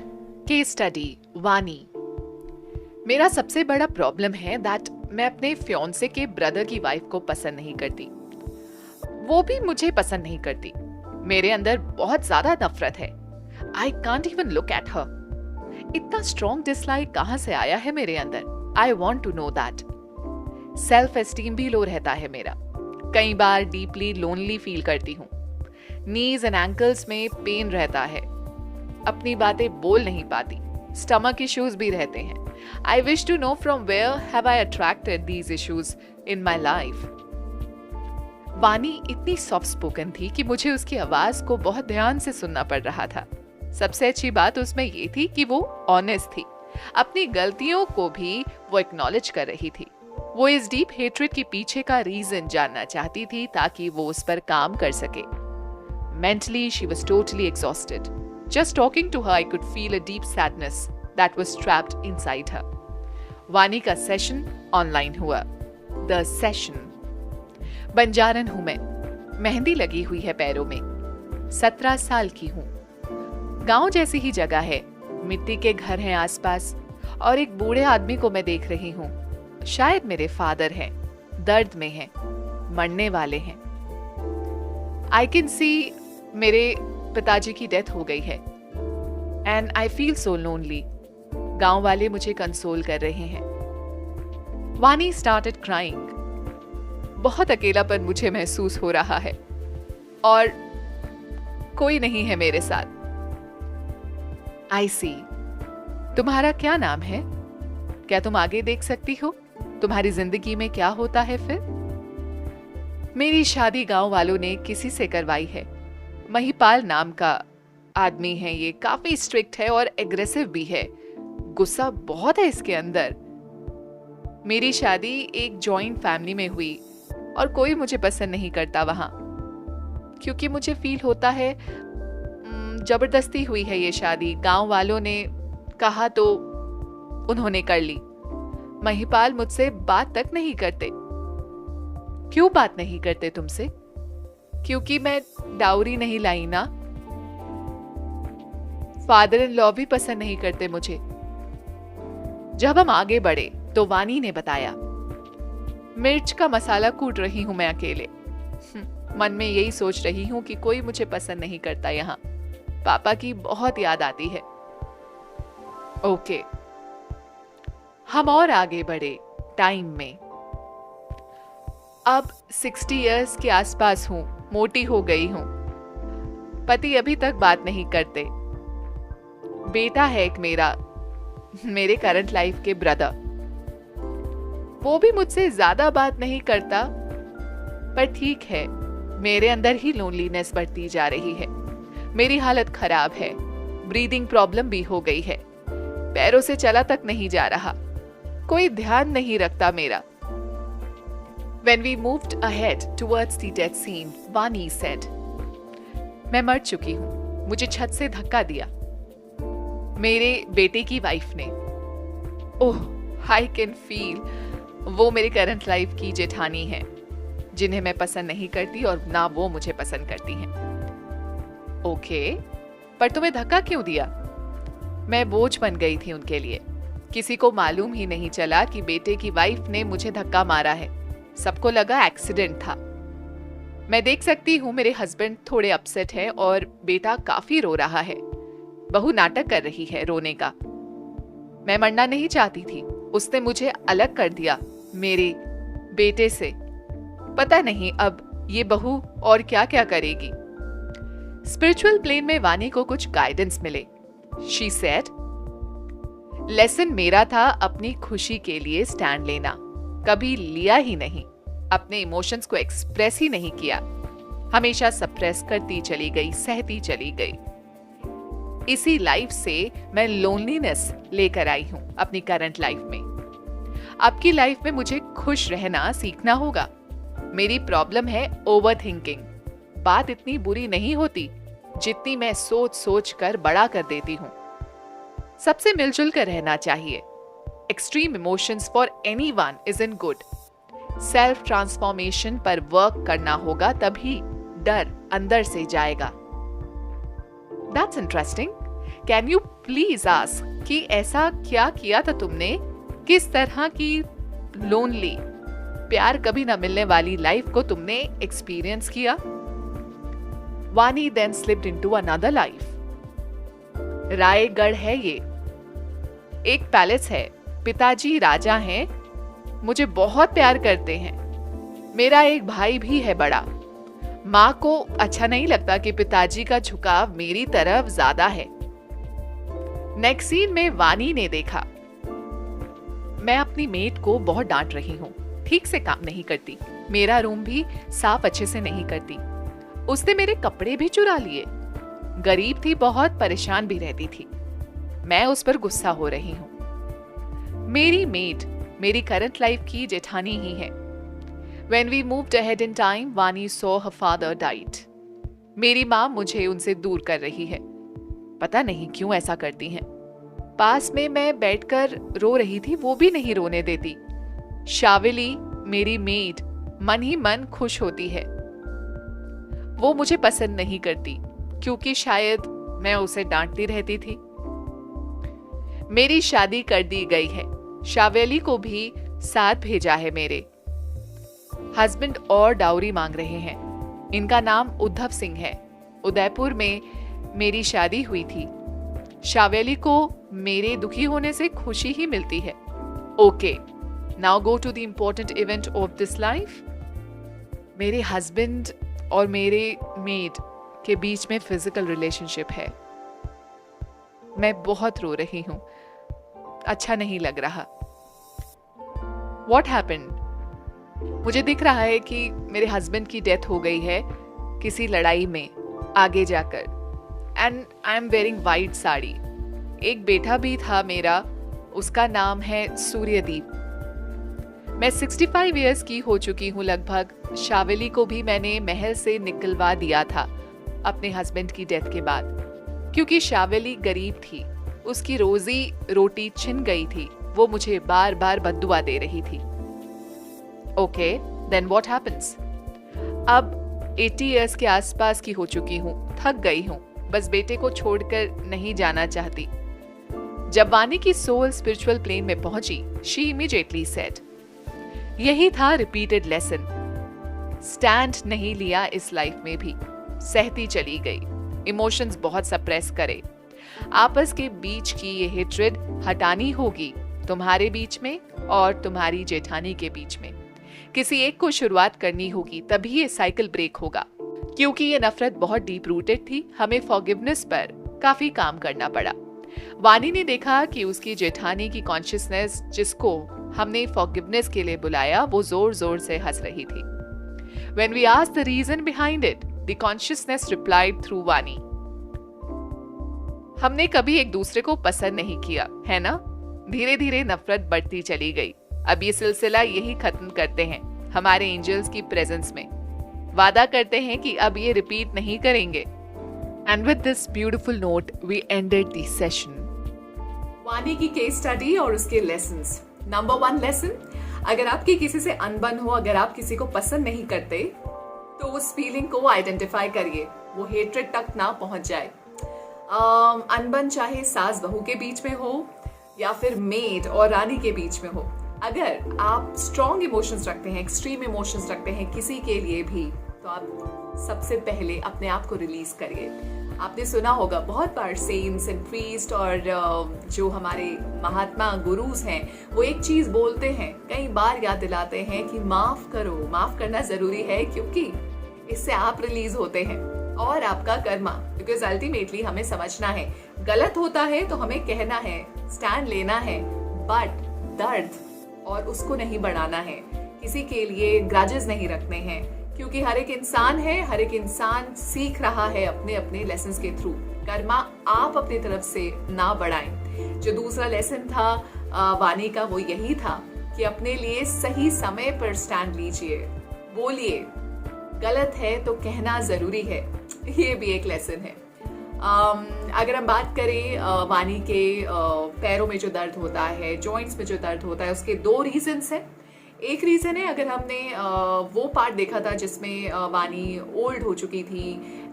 Case study वानी। मेरा सबसे बड़ा प्रॉब्लम है दैट मैं अपने फियोंसे के ब्रदर की वाइफ को पसंद नहीं करती। वो भी मुझे पसंद नहीं करती। मेरे अंदर बहुत ज्यादा नफरत है। I can't even look at her. इतना स्ट्रॉन्ग डिसलाइक कहां से आया है मेरे अंदर? I want to know that. Self esteem भी लो रहता है मेरा। कई बार डीपली लोनली फील करती हूँ। नीज एंड एंकल्स में पेन रहता है। अपनी बातें बोल नहीं पाती। स्टमक इश्यूज भी रहते हैं। I wish to know from where have I attracted these issues in my life. Vani इतनी सॉफ्ट स्पोकन थी कि मुझे उसकी आवाज को बहुत ध्यान से सुनना पड़ रहा था। सबसे अच्छी बात उसमें ये थी कि वो ऑनेस्ट थी। अपनी गलतियों को भी वो एक्नॉलेज कर रही थी। वो इस डीप हेट्रेड के पीछे का रीजन जानना चाहती थी ताकि वो उस पर काम कर सके। Mentally, she was totally exhausted. Just talking to her, I could feel a deep sadness that was trapped inside her. वानी का सेशन ऑनलाइन हुआ। The session. बंजारन हूं मैं। मेहंदी लगी हुई है पैरों में। 17 साल की हूं। गांव जैसी ही जगह है। मिट्टी के घर हैं आसपास और एक बूढ़े आदमी को मैं देख रही हूं। शायद मेरे फादर हैं। दर्द में हैं। मरने वाले हैं। आई कैन सी मेरे पिताजी की डेथ हो गई है and I feel so lonely. गांव वाले मुझे कंसोल कर रहे हैं। वानी स्टार्टेड क्राइंग। बहुत अकेलापन मुझे महसूस हो रहा है और कोई नहीं है मेरे साथ। आई सी। तुम्हारा क्या नाम है? क्या तुम आगे देख सकती हो? तुम्हारी जिंदगी में क्या होता है फिर? मेरी शादी गांव वालों ने किसी से करवाई है। महिपाल नाम का आदमी है। ये काफी स्ट्रिक्ट है और एग्रेसिव भी है। गुस्सा बहुत है इसके अंदर। मेरी शादी एक जॉइंट फैमिली में हुई और कोई मुझे पसंद नहीं करता वहां, क्योंकि मुझे फील होता है जबरदस्ती हुई है ये शादी। गांव वालों ने कहा तो उन्होंने कर ली। महिपाल मुझसे बात तक नहीं करते। क्यों बात नहीं करते तुमसे? क्योंकि मैं डाउरी नहीं लाई ना। फादर इन लॉ भी पसंद नहीं करते मुझे। जब हम आगे बढ़े तो वानी ने बताया, मिर्च का मसाला कूट रही हूं मैं अकेले। मन में यही सोच रही हूं कि कोई मुझे पसंद नहीं करता यहाँ। पापा की बहुत याद आती है। ओके, हम और आगे बढ़े टाइम में। अब 60 इयर्स के आसपास हूं। मोटी हो गई हूं। पति अभी तक बात नहीं करते। बेटा है एक मेरा, मेरे करंट लाइफ के ब्रदर। वो भी मुझसे ज्यादा बात नहीं करता, पर ठीक है, मेरे अंदर ही लोनलीनेस बढ़ती जा रही है। मेरी हालत खराब है। ब्रीदिंग प्रॉब्लम भी हो गई है। पैरों से चला तक नहीं जा रहा। कोई ध्यान नहीं रखता मेरा। When we moved ahead towards the death scene, Vani said, मैं मर चुकी हूं। मुझे छत से धक्का दिया मेरे बेटे की वाइफ ने। ओह, आई कैन फील। वो मेरी करंट लाइफ की जेठानी है, जिन्हें मैं पसंद नहीं करती और ना वो मुझे पसंद करती हैं। ओके, पर तुम्हें धक्का क्यों दिया? मैं बोझ बन गई थी उनके लिए। किसी को मालूम ही नहीं चला कि बेटे की वाइफ ने मुझे धक्का मारा है। सबको लगा एक्सीडेंट था। मैं देख सकती हूँ मेरे हस्बैंड थोड़े अपसेट है और बेटा काफी रो रहा है। बहू नाटक कर रही है रोने का। मैं मरना नहीं चाहती थी। उसने मुझे अलग कर दिया मेरे बेटे से। पता नहीं अब ये बहू और क्या क्या करेगी। स्पिरिचुअल प्लेन में वानी को कुछ गाइडेंस मिले। शी सेड, लेसन मेरा था अपनी खुशी के लिए स्टैंड लेना। कभी लिया ही नहीं। अपने इमोशंस को एक्सप्रेस ही नहीं किया। हमेशा सप्रेस करती चली गई, सहती चली गई। इसी लाइफ से मैं लोनलीनेस लेकर आई हूं अपनी करंट लाइफ में। आपकी लाइफ में मुझे खुश रहना सीखना होगा। मेरी प्रॉब्लम है ओवर थिंकिंग। बात इतनी बुरी नहीं होती जितनी मैं सोच सोच कर बड़ा कर देती हूँ। सबसे मिलजुल कर रहना चाहिए। Extreme emotions for anyone isn't good. Self transformation पर वर्क करना होगा, तभी डर अंदर से जाएगा। That's interesting. Can you please ask कि ऐसा क्या किया था तुमने, किस तरह की लोनली, प्यार कभी ना मिलने वाली लाइफ को तुमने एक्सपीरियंस किया? Vani then slipped into another life. Raigarh है ये, एक पैलेस है, पिताजी राजा हैं, मुझे बहुत प्यार करते हैं, मेरा एक भाई भी है बड़ा। माँ को अच्छा नहीं लगता कि पिताजी का झुकाव मेरी तरफ ज्यादा है। नेक्स्ट सीन में वानी ने देखा, मैं अपनी मेट को बहुत डांट रही हूँ, ठीक से काम नहीं करती, मेरा रूम भी साफ अच्छे से नहीं करती, उसने मेरे कपड़े भी चुरा लिए, गरीब थी बहुत, परेशान भी रहती थी, मैं उस पर गुस्सा हो रही हूँ। मेरी मेट मेरी करंट लाइफ की जेठानी ही है। When we moved ahead in time, Vani saw her father died. मेरी माँ मुझे उनसे दूर कर रही है, पता नहीं क्यों ऐसा करती हैं। पास में मैं बैठकर रो रही थी, वो भी नहीं रोने देती। शाविली मेरी मेड मन ही मन खुश होती है, वो मुझे पसंद नहीं करती क्योंकि शायद मैं उसे डांटती रहती थी। मेरी शादी कर दी गई है, शावेली को भी साथ भेजा है मेरे। हस्बैंड और डाउरी मांग रहे हैं। इनका नाम उद्धव सिंह है। उदयपुर में मेरी शादी हुई थी। शावेली को मेरे दुखी होने से खुशी ही मिलती है। Okay, now go to the important event of this life. मेरे हस्बैंड और मेरे मेड के बीच में फिजिकल रिलेशनशिप है। मैं बहुत रो रही हूं, अच्छा नहीं लग रहा। What happened? मुझे दिख रहा है कि मेरे हस्बैंड की डेथ हो गई है किसी लड़ाई में आगे जाकर। And I am wearing white sari. एक बेटा भी था मेरा, उसका नाम है सूर्यदीप। मैं 65 इयर्स की हो चुकी हूँ लगभग। शावेली को भी मैंने महल से निकलवा दिया था अपने हस्बैंड की डेथ के बाद, क्योंकि शावेली गरीब थी, उसकी रोजी रोटी छिन गई थी, वो मुझे बार बार बद्दुआ दे रही थी। Okay, then what happens? अब 80 इयर्स के आसपास की हो चुकी हूँ, थक गई हूँ, बस बेटे को छोड़कर नहीं जाना चाहती। जब वानी की सोल स्पिरिचुअल प्लेन में पहुंची, शी इमीडिएटली सेड, यही था रिपीटेड लेसन। स्टैंड नहीं लिया इस लाइफ में भी, सहती चली गई, इमोशंस बहुत सप्रेस करे। आपस के बीच की ये हेट्रेड हटानी होगी, तुम्हारे बीच में और तुम्हारी जेठानी के बीच में। किसी एक को शुरुआत करनी होगी, तभी ये साइकिल ब्रेक होगा। क्योंकि ये नफरत बहुत डीप रूटेड थी, हमें फॉरगिवनेस पर काफी काम करना पड़ा। वानी ने देखा कि उसकी जेठानी की कॉन्शियसनेस, जिसको हमने फॉरगिवनेस के लिए बुलाया, वो जोर जोर से हंस रही थी। When we asked the reason behind it, the consciousness replied through वानी, हमने कभी एक दूसरे को पसंद नहीं किया, है ना? धीरे धीरे नफरत बढ़ती चली गई। अब ये सिलसिला यही खत्म करते हैं हमारे एंजल्स की प्रेजेंस में। वादा करते हैं कि अब ये रिपीट नहीं करेंगे। And with this beautiful note we ended the session. Vani की केस स्टडी और उसके लेसन्स। नंबर 1 लेसन, अगर आपकी किसी से अनबन हो, अगर आप किसी को पसंद नहीं करते, तो उस फीलिंग को आइडेंटिफाई करिए, वो हेट्रेड तक ना पहुंच जाए। अनबन चाहे सास बहू के बीच में हो या फिर मेड और रानी के बीच में हो, अगर आप स्ट्रॉन्ग इमोशंस रखते हैं, एक्सट्रीम इमोशंस रखते हैं किसी के लिए भी, तो आप सबसे पहले अपने आप को रिलीज करिए। आपने सुना होगा बहुत बार सेंट्स एंड प्रीस्ट और जो हमारे महात्मा गुरुज हैं, वो एक चीज बोलते हैं, कई बार याद दिलाते हैं कि माफ करो, माफ करना जरूरी है, क्योंकि इससे आप रिलीज होते हैं और आपका कर्मा। बिकॉज अल्टीमेटली हमें समझना है, गलत होता है तो हमें कहना है, स्टैंड लेना है, बट दर्द और उसको नहीं बढ़ाना है, किसी के लिए ग्रजेस नहीं रखने हैं, क्योंकि हर एक इंसान है, हर एक इंसान सीख रहा है अपने अपने लेसन्स के थ्रू। कर्मा आप अपनी तरफ से ना बढ़ाएं। जो दूसरा लेसन था वानी का, वो यही था कि अपने लिए सही समय पर स्टैंड लीजिए, बोलिए, गलत है तो कहना जरूरी है, ये भी एक लेसन है। अगर हम बात करें वानी के पैरों में जो दर्द होता है, जॉइंट्स में जो दर्द होता है, उसके 2 रीजंस हैं। एक रीजन है, अगर हमने वो पार्ट देखा था जिसमें वानी ओल्ड हो चुकी थी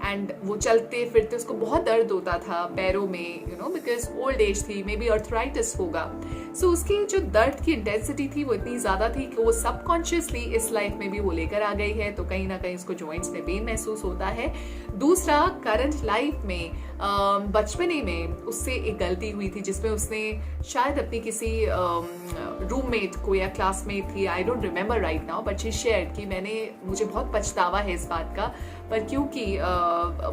एंड वो चलते फिरते उसको बहुत दर्द होता था पैरों में, you know, because old age थी, मे बी अर्थराइटिस होगा। सो उसकी जो दर्द की इंटेंसिटी थी वो इतनी ज़्यादा थी कि वो सबकॉन्शियसली इस लाइफ में भी वो लेकर आ गई है, तो कहीं ना कहीं उसको जॉइंट्स में पेन महसूस होता है। दूसरा, करंट लाइफ में बचपने में उससे एक गलती हुई थी जिसमें उसने शायद अपनी किसी रूममेट को या क्लासमेट थी, I don't remember right now, but she shared कि मुझे बहुत पछतावा है इस बात का, पर क्योंकि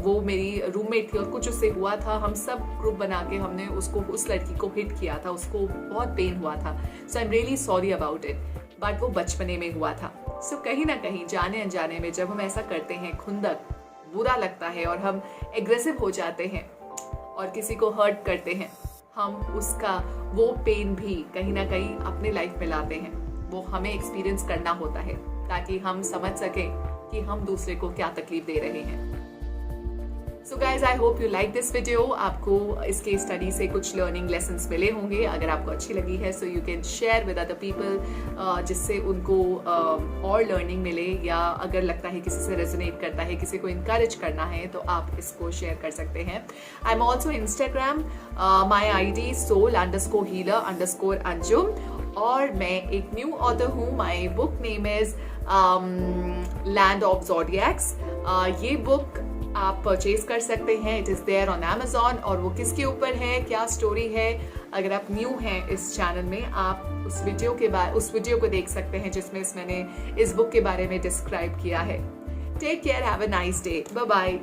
वो मेरी रूममेट थी और कुछ उससे हुआ था, हम सब ग्रुप बना के हमने उस लड़की को हिट किया था, उसको बहुत पेन हुआ था। So I am really sorry about it, but वो बचपने में हुआ था। सो कहीं ना कहीं जाने अनजाने में जब हम ऐसा करते हैं, खुंदक बुरा लगता है और हम एग्रेसिव हो जाते हैं और किसी को हर्ट करते हैं, हम उसका वो पेन भी कहीं ना कहीं अपने लाइफ में लाते हैं। वो हमें एक्सपीरियंस करना होता है ताकि हम समझ सकें कि हम दूसरे को क्या तकलीफ दे रहे हैं। So guys, I hope you like this video. आपको इसके स्टडी से कुछ लर्निंग लेसन्स मिले होंगे। अगर आपको अच्छी लगी है so you can share with other people, जिससे उनको और लर्निंग मिले, या अगर लगता है किसी से रेजोनेट करता है, किसी को इनकरेज करना है, तो आप इसको शेयर कर सकते हैं। I am also Instagram, my ID soul_healer_अंजुम, और मैं एक न्यू ऑथर हूँ। My book name is land of zodiacs. ये बुक आप परचेज कर सकते हैं, it is there on Amazon। और वो किसके ऊपर है, क्या स्टोरी है, अगर आप न्यू हैं इस चैनल में, आप उस वीडियो को देख सकते हैं जिसमें मैंने इस बुक के बारे में डिस्क्राइब किया है। Take care, have a nice day, bye bye.